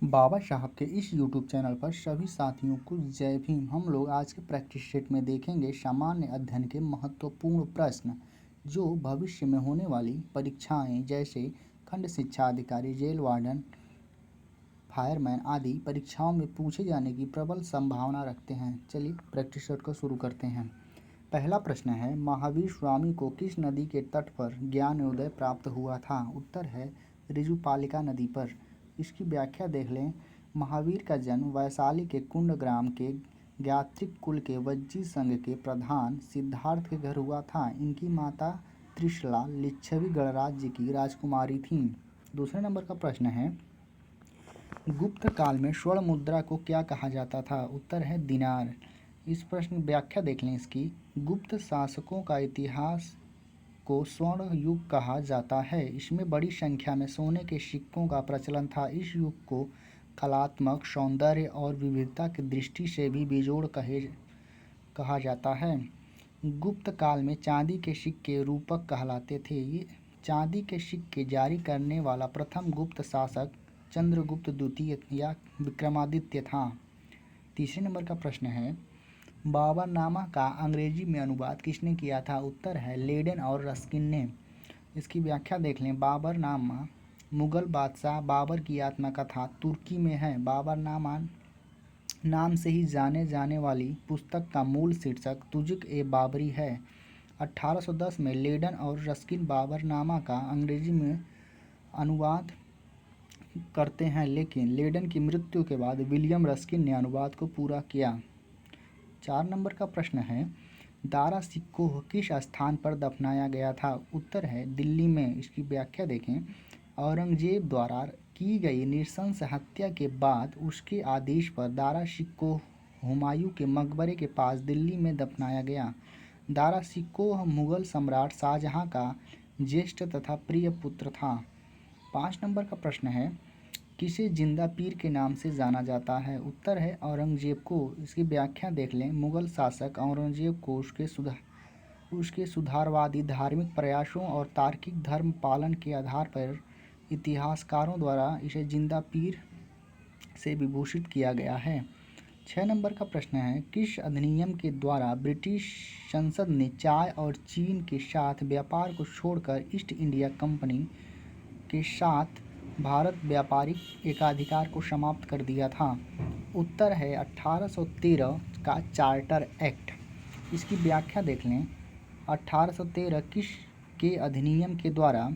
बाबा साहब के इस यूट्यूब चैनल पर सभी साथियों को जय भीम। हम लोग आज के प्रैक्टिस सेट में देखेंगे सामान्य अध्ययन के महत्वपूर्ण प्रश्न जो भविष्य में होने वाली परीक्षाएं जैसे खंड शिक्षा अधिकारी, जेल वार्डन, फायरमैन आदि परीक्षाओं में पूछे जाने की प्रबल संभावना रखते हैं। चलिए प्रैक्टिस सेट को शुरू करते हैं। पहला प्रश्न है, महावीर स्वामी को किस नदी के तट पर ज्ञानोदय प्राप्त हुआ था? उत्तर है ऋजुपालिका नदी पर। इसकी व्याख्या देख लें। महावीर का जन्म वैशाली के कुंड ग्राम के ज्ञात्रिक कुल के वज्जी संघ के प्रधान सिद्धार्थ के घर हुआ था। इनकी माता त्रिशला लिच्छवी गणराज्य की राजकुमारी थीं। दूसरे नंबर का प्रश्न है, गुप्त काल में स्वर्ण मुद्रा को क्या कहा जाता था? उत्तर है दिनार। इस प्रश्न की व्याख्या देख लें इसकी। गुप्त शासकों का इतिहास को स्वर्ण युग कहा जाता है। इसमें बड़ी संख्या में सोने के सिक्कों का प्रचलन था। इस युग को कलात्मक सौंदर्य और विविधता की दृष्टि से भी बेजोड़ कहा जाता है। गुप्त काल में चांदी के सिक्के रूपक कहलाते थे। ये चांदी के सिक्के जारी करने वाला प्रथम गुप्त शासक चंद्रगुप्त द्वितीय या विक्रमादित्य था। तीसरे नंबर का प्रश्न है, बाबरनामा का अंग्रेजी में अनुवाद किसने किया था? उत्तर है लेडेन और रस्किन ने। इसकी व्याख्या देख लें। बाबरनामा मुगल बादशाह बाबर की आत्मकथा तुर्की में है। बाबरनामा नाम से ही जाने जाने वाली पुस्तक का मूल शीर्षक तुज़्क़-ए-बाबरी है। 1810 में लेडेन और रस्किन बाबरनामा का अंग्रेजी में अनुवाद करते हैं, लेकिन लेडेन की मृत्यु के बाद विलियम रस्किन ने अनुवाद को पूरा किया। 4 नंबर का प्रश्न है, दारा सिकोह किस स्थान पर दफनाया गया था? उत्तर है दिल्ली में। इसकी व्याख्या देखें। औरंगजेब द्वारा की गई नृशंस हत्या के बाद उसके आदेश पर दारा सिकोह हुमायूं के मकबरे के पास दिल्ली में दफनाया गया। दारा सिकोह मुगल सम्राट शाहजहां का ज्येष्ठ तथा प्रिय पुत्र था। 5 नंबर का प्रश्न है, किसे जिंदा पीर के नाम से जाना जाता है? उत्तर है औरंगजेब को। इसकी व्याख्या देख लें। मुगल शासक औरंगजेब को उसके सुधारवादी धार्मिक प्रयासों और तार्किक धर्म पालन के आधार पर इतिहासकारों द्वारा इसे जिंदा पीर से विभूषित किया गया है। 6 नंबर का प्रश्न है, किस अधिनियम के द्वारा ब्रिटिश संसद ने चाय और चीन के साथ व्यापार को छोड़कर ईस्ट इंडिया कंपनी के साथ भारत व्यापारिक एकाधिकार को समाप्त कर दिया था? उत्तर है 1813 का चार्टर एक्ट। इसकी व्याख्या देख लें। 1813 किस के अधिनियम के द्वारा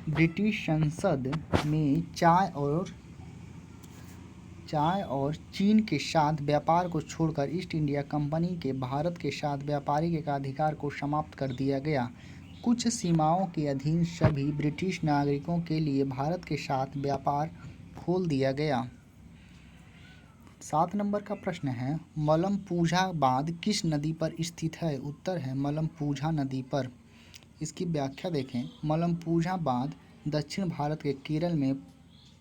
ब्रिटिश संसद में चाय और चीन के साथ व्यापार को छोड़कर ईस्ट इंडिया कंपनी के भारत के साथ व्यापारिक एकाधिकार को समाप्त कर दिया गया। कुछ सीमाओं के अधीन सभी ब्रिटिश नागरिकों के लिए भारत के साथ व्यापार खोल दिया गया। 7 नंबर का प्रश्न है, मलमपूझा बांध किस नदी पर स्थित है? उत्तर है मलमपूझा नदी पर। इसकी व्याख्या देखें। मलमपूझा बांध दक्षिण भारत के केरल में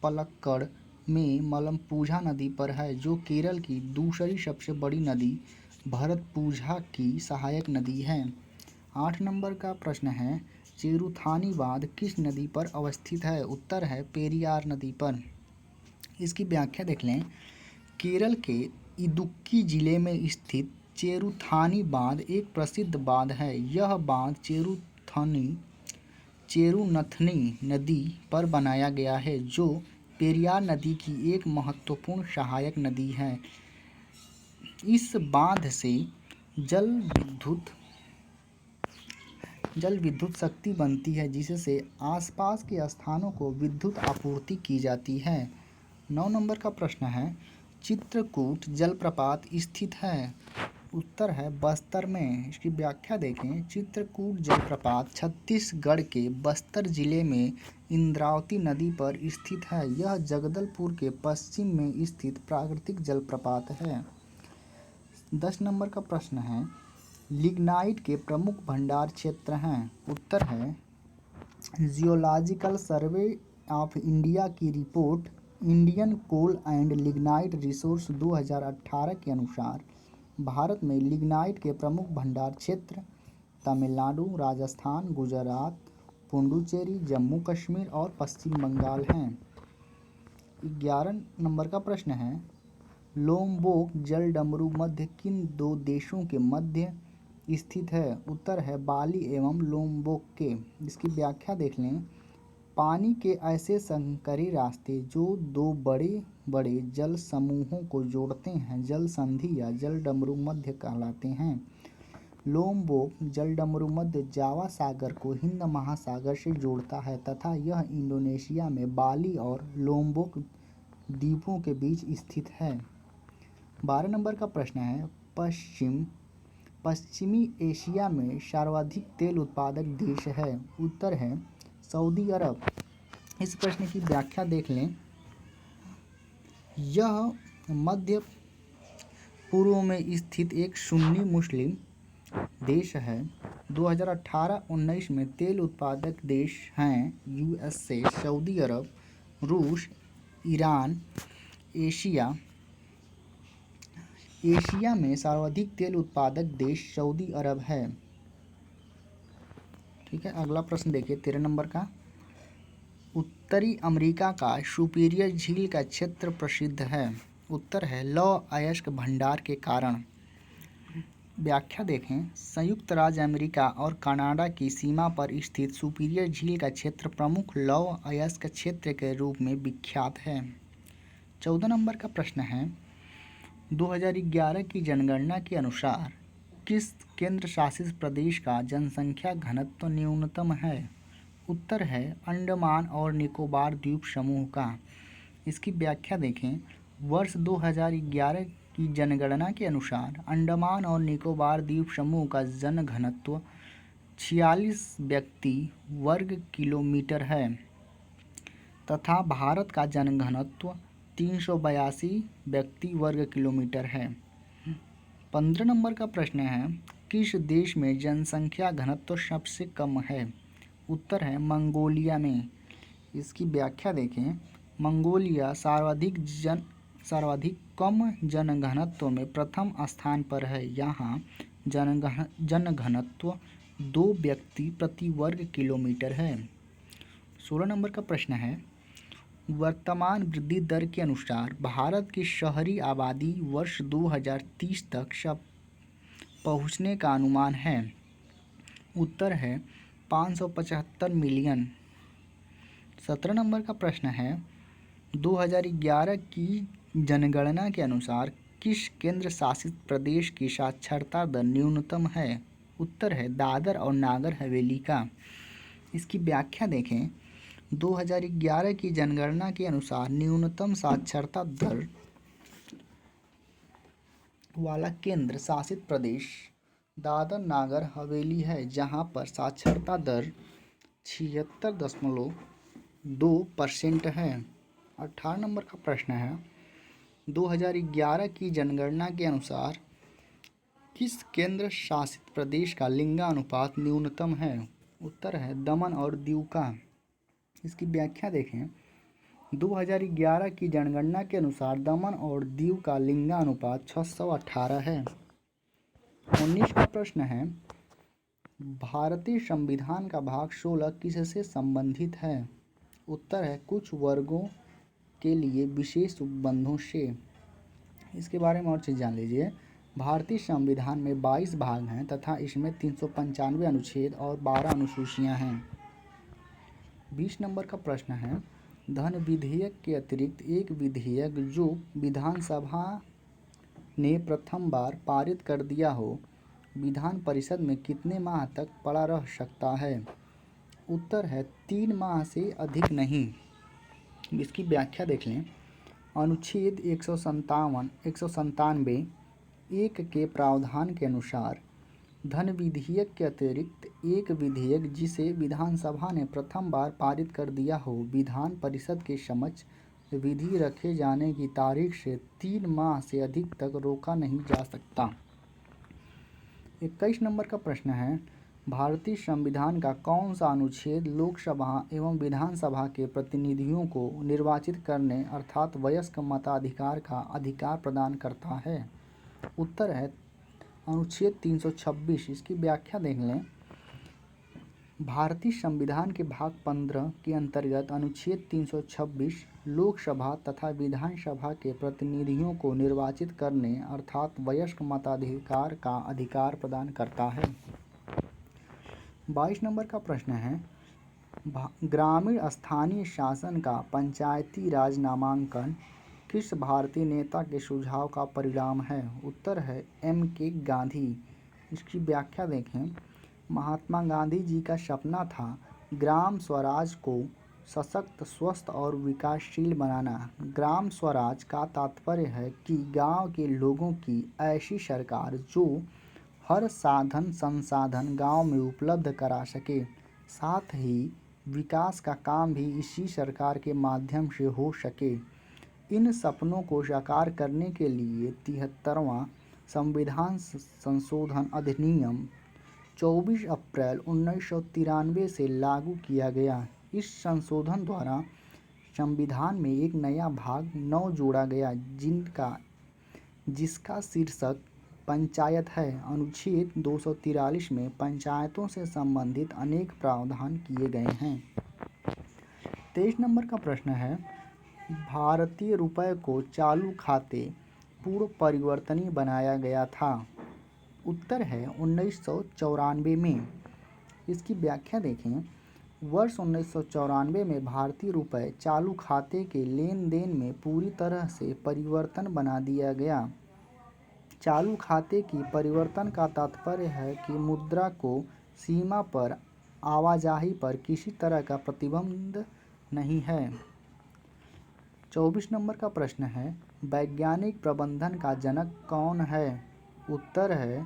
पलक्कड़ में मलमपूझा नदी पर है, जो केरल की दूसरी सबसे बड़ी नदी भरतपूझा की सहायक नदी है। 8 नंबर का प्रश्न है, चेरुथानी बांध किस नदी पर अवस्थित है? उत्तर है पेरियार नदी पर। इसकी व्याख्या देख लें। केरल के इदुक्की जिले में स्थित चेरुथानी बांध एक प्रसिद्ध बांध है। यह बांध चेरुनथनी नदी पर बनाया गया है, जो पेरियार नदी की एक महत्वपूर्ण सहायक नदी है। इस बांध से जल विद्युत शक्ति बनती है, जिससे आसपास के स्थानों को विद्युत आपूर्ति की जाती है। 9 नंबर का प्रश्न है, चित्रकूट जलप्रपात स्थित है? उत्तर है बस्तर में। इसकी व्याख्या देखें। चित्रकूट जलप्रपात छत्तीसगढ़ के बस्तर जिले में इंद्रावती नदी पर स्थित है। यह जगदलपुर के पश्चिम में स्थित प्राकृतिक जलप्रपात है। 10 नंबर का प्रश्न है, लिग्नाइट के प्रमुख भंडार क्षेत्र हैं? उत्तर है जियोलॉजिकल सर्वे ऑफ इंडिया की report Indian coal and lignite resource 2018 के अनुसार भारत में लिग्नाइट के प्रमुख भंडार क्षेत्र तमिलनाडु, राजस्थान, गुजरात, पुडुचेरी, जम्मू कश्मीर और पश्चिम बंगाल हैं। 11 नंबर का प्रश्न है, लोम्बोक जल डमरू मध्य किन दो देशों के मध्य स्थित है? उत्तर है बाली एवं लोम्बोक के। इसकी व्याख्या देख लें। पानी के ऐसे संकरी रास्ते जो दो बड़े बड़े जल समूहों को जोड़ते हैं जल संधि या जल डमरू मध्य कहलाते हैं। लोम्बोक जल डमरू मध्य जावा सागर को हिंद महासागर से जोड़ता है तथा यह इंडोनेशिया में बाली और लोम्बोक द्वीपों के बीच स्थित है। 12 नंबर का प्रश्न है, पश्चिमी एशिया में सर्वाधिक तेल उत्पादक देश है? उत्तर है सऊदी अरब। इस प्रश्न की व्याख्या देख लें। यह मध्य पूर्व में स्थित एक सुन्नी मुस्लिम देश है। 2018-19 में तेल उत्पादक देश हैं यूएसए, सऊदी अरब, रूस, ईरान। एशिया में सर्वाधिक तेल उत्पादक देश सऊदी अरब है। ठीक है, अगला प्रश्न देखिए 13 नंबर का। उत्तरी अमेरिका का सुपीरियर झील का क्षेत्र प्रसिद्ध है? उत्तर है लौह अयस्क भंडार के कारण। व्याख्या देखें। संयुक्त राज्य अमेरिका और कनाडा की सीमा पर स्थित सुपीरियर झील का क्षेत्र प्रमुख लौह अयस्क क्षेत्र के रूप में विख्यात है। 14 नंबर का प्रश्न है, 2011 की जनगणना के अनुसार किस केंद्र शासित प्रदेश का जनसंख्या घनत्व न्यूनतम है? उत्तर है अंडमान और निकोबार द्वीप समूह का। इसकी व्याख्या देखें। वर्ष 2011 की जनगणना के अनुसार अंडमान और निकोबार द्वीप समूह का जनघनत्व 46 व्यक्ति वर्ग किलोमीटर है तथा भारत का जनघनत्व 382 व्यक्ति वर्ग किलोमीटर है। 15 नंबर का प्रश्न है, किस देश में जनसंख्या घनत्व सबसे कम है? उत्तर है मंगोलिया में। इसकी व्याख्या देखें। मंगोलिया सर्वाधिक कम जनघनत्व में प्रथम स्थान पर है। यहाँ जनघनत्व 2 व्यक्ति प्रति वर्ग किलोमीटर है। 16 नंबर का प्रश्न है, वर्तमान वृद्धि दर के अनुसार भारत की शहरी आबादी वर्ष 2030 तक पहुँचने का अनुमान है। उत्तर है 575 मिलियन। 17 नंबर का प्रश्न है, 2011 की जनगणना के अनुसार किस केंद्र शासित प्रदेश की साक्षरता दर न्यूनतम है? उत्तर है दादर और नागर हवेली का। इसकी व्याख्या देखें। 2011 की जनगणना के अनुसार न्यूनतम साक्षरता दर वाला केंद्र शासित प्रदेश दादर नागर हवेली है, जहां पर साक्षरता दर 76.2% है। 18 नंबर का प्रश्न है, 2011 की जनगणना के अनुसार किस केंद्र शासित प्रदेश का लिंगानुपात न्यूनतम है? उत्तर है दमन और दीव का। इसकी व्याख्या देखें। 2011 की जनगणना के अनुसार दमन और दीव का लिंगानुपात 618 है। 19 का प्रश्न है, भारतीय संविधान का भाग 16 किससे संबंधित है? उत्तर है कुछ वर्गों के लिए विशेष उपबंधों से। इसके बारे में और चीज़ जान लीजिए। भारतीय संविधान में 22 भाग हैं तथा इसमें 395 अनुच्छेद और 12 अनुसूचियां हैं। 20 नंबर का प्रश्न है, धन विधेयक के अतिरिक्त एक विधेयक जो विधानसभा ने प्रथम बार पारित कर दिया हो, विधान परिषद में कितने माह तक पड़ा रह सकता है? उत्तर है 3 माह से अधिक नहीं। इसकी व्याख्या देख लें। अनुच्छेद 197 1 के प्रावधान के अनुसार धन विधेयक के अतिरिक्त एक विधेयक जिसे विधानसभा ने प्रथम बार पारित कर दिया हो, विधान परिषद के समक्ष विधि रखे जाने की तारीख से 3 माह से अधिक तक रोका नहीं जा सकता। 21 नंबर का प्रश्न है, भारतीय संविधान का कौन सा अनुच्छेद लोकसभा एवं विधानसभा के प्रतिनिधियों को निर्वाचित करने अर्थात वयस्क मताधिकार का अधिकार प्रदान करता है? उत्तर है अनुच्छेद 326। इसकी व्याख्या देख लें। भारतीय संविधान के भाग 15 के अंतर्गत अनुच्छेद 326 लोकसभा तथा विधानसभा के प्रतिनिधियों को निर्वाचित करने अर्थात वयस्क मताधिकार का अधिकार प्रदान करता है। 22 नंबर का प्रश्न है, ग्रामीण स्थानीय शासन का पंचायती राज नामांकन किस भारतीय नेता के सुझाव का परिणाम है? उत्तर है M.K. गांधी। इसकी व्याख्या देखें। महात्मा गांधी जी का सपना था ग्राम स्वराज को सशक्त, स्वस्थ और विकासशील बनाना। ग्राम स्वराज का तात्पर्य है कि गांव के लोगों की ऐसी सरकार जो हर साधन संसाधन गांव में उपलब्ध करा सके, साथ ही विकास का काम भी इसी सरकार के माध्यम से हो सके। इन सपनों को साकार करने के लिए 73वां संविधान संशोधन अधिनियम 24 अप्रैल 1993 से लागू किया गया। इस संशोधन द्वारा संविधान में एक नया भाग 9 जोड़ा गया जिसका शीर्षक पंचायत है। अनुच्छेद 243 में पंचायतों से संबंधित अनेक प्रावधान किए गए हैं। 23 नंबर का प्रश्न है, भारतीय रुपये को चालू खाते पूर्व परिवर्तनीय बनाया गया था। उत्तर है 1994 में। इसकी व्याख्या देखें। वर्ष 1994 में भारतीय रुपये चालू खाते के लेन देन में पूरी तरह से परिवर्तन बना दिया गया। चालू खाते की परिवर्तन का तात्पर्य है कि मुद्रा को सीमा पर आवाजाही पर किसी तरह का प्रतिबंध नहीं है। 24 नंबर का प्रश्न है, वैज्ञानिक प्रबंधन का जनक कौन है? उत्तर है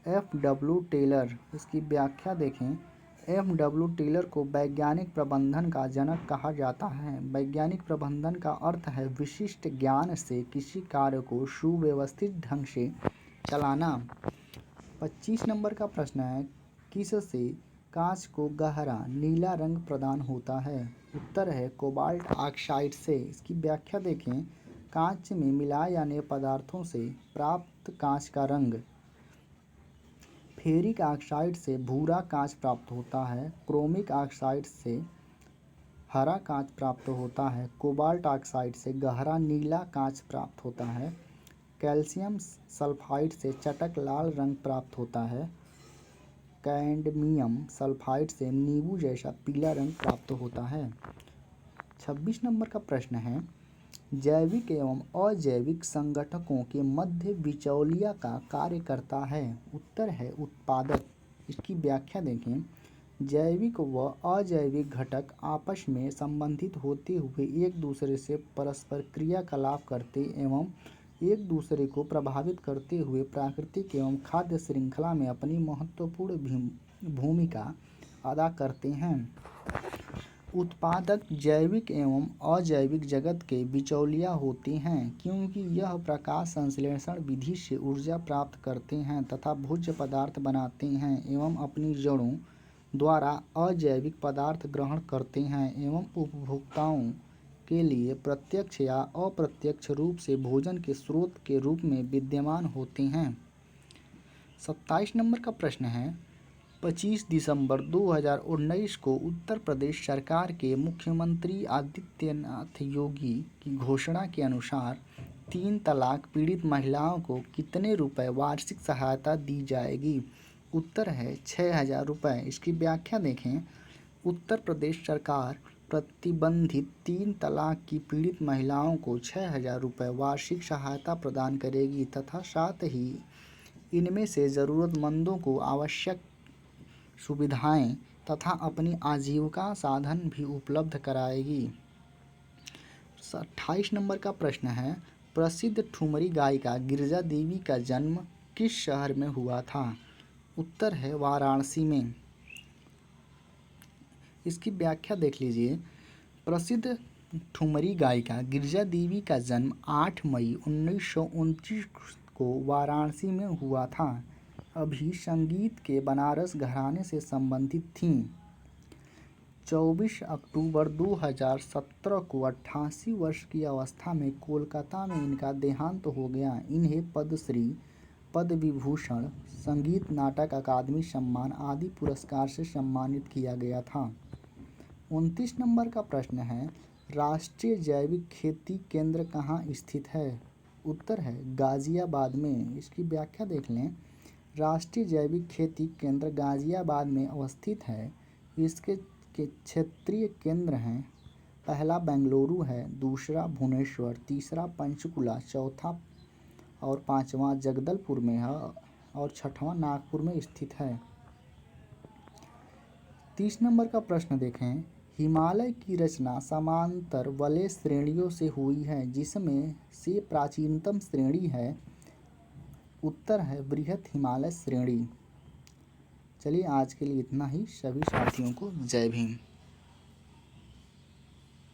F.W. टेलर। इसकी व्याख्या देखें। F.W. टेलर को वैज्ञानिक प्रबंधन का जनक कहा जाता है। वैज्ञानिक प्रबंधन का अर्थ है विशिष्ट ज्ञान से किसी कार्य को सुव्यवस्थित ढंग से चलाना। 25 नंबर का प्रश्न है, किससे कांच को गहरा नीला रंग प्रदान होता है? उत्तर है कोबाल्ट ऑक्साइड से। इसकी व्याख्या देखें। कांच में मिलाए जाने पदार्थों से प्राप्त कांच का रंग। फेरिक ऑक्साइड से भूरा कांच प्राप्त होता है। क्रोमिक ऑक्साइड से हरा कांच प्राप्त होता है। कोबाल्ट ऑक्साइड से गहरा नीला कांच प्राप्त होता है। कैल्शियम सल्फाइड से चटक लाल रंग प्राप्त होता है। कैडमियम सल्फाइड से नींबू जैसा पीला रंग प्राप्त होता है। 26 नंबर का प्रश्न है, जैविक एवं अजैविक संगठकों के मध्य बिचौलिया का कार्य करता है। उत्तर है उत्पादक। इसकी व्याख्या देखें। जैविक व अजैविक घटक आपस में संबंधित होते हुए एक दूसरे से परस्पर क्रियाकलाप करते एवं एक दूसरे को प्रभावित करते हुए प्राकृतिक एवं खाद्य श्रृंखला में अपनी महत्वपूर्ण भूमिका अदा करते हैं। उत्पादक जैविक एवं अजैविक जगत के बिचौलिया होते हैं क्योंकि यह प्रकाश संश्लेषण विधि से ऊर्जा प्राप्त करते हैं तथा भोज्य पदार्थ बनाते हैं एवं अपनी जड़ों द्वारा अजैविक पदार्थ ग्रहण करते हैं एवं उपभोक्ताओं के लिए प्रत्यक्ष या अप्रत्यक्ष रूप से भोजन के स्रोत के रूप में विद्यमान होते हैं। 27 नंबर का प्रश्न है, 25 दिसंबर 2019 को उत्तर प्रदेश सरकार के मुख्यमंत्री आदित्यनाथ योगी की घोषणा के अनुसार 3 तलाक पीड़ित महिलाओं को कितने रुपए वार्षिक सहायता दी जाएगी? उत्तर है 6,000 रुपये। इसकी व्याख्या देखें। उत्तर प्रदेश सरकार प्रतिबंधित 3 तलाक की पीड़ित महिलाओं को 6,000 रुपये वार्षिक सहायता प्रदान करेगी तथा साथ ही इनमें से ज़रूरतमंदों को आवश्यक सुविधाएं तथा अपनी आजीविका साधन भी उपलब्ध कराएगी। 28 नंबर का प्रश्न है, प्रसिद्ध ठुमरी गायिका गिरिजा देवी का जन्म किस शहर में हुआ था? उत्तर है वाराणसी में। इसकी व्याख्या देख लीजिए। प्रसिद्ध ठुमरी गायिका गिरिजा देवी का जन्म 8 मई 1929 को वाराणसी में हुआ था। अभी संगीत के बनारस घराने से संबंधित थीं। 24 अक्टूबर 2017 को 88 वर्ष की अवस्था में कोलकाता में इनका देहांत हो गया। इन्हें पद्मश्री, पद्म विभूषण, संगीत नाटक अकादमी सम्मान आदि पुरस्कार से सम्मानित किया गया था। 29 नंबर का प्रश्न है, राष्ट्रीय जैविक खेती केंद्र कहाँ स्थित है? उत्तर है गाजियाबाद में। इसकी व्याख्या देख लें। राष्ट्रीय जैविक खेती केंद्र गाजियाबाद में अवस्थित है। इसके क्षेत्रीय केंद्र हैं, पहला बेंगलुरु है, दूसरा भुवनेश्वर, तीसरा पंचकुला, चौथा और पांचवा जगदलपुर में है और छठवां नागपुर में स्थित है। 30 नंबर का प्रश्न देखें, हिमालय की रचना समांतर वलय श्रेणियों से हुई है, जिसमें से प्राचीनतम श्रेणी है। उत्तर है बृहत हिमालय श्रेणी। चलिए आज के लिए इतना ही। सभी साथियों को जय भीम।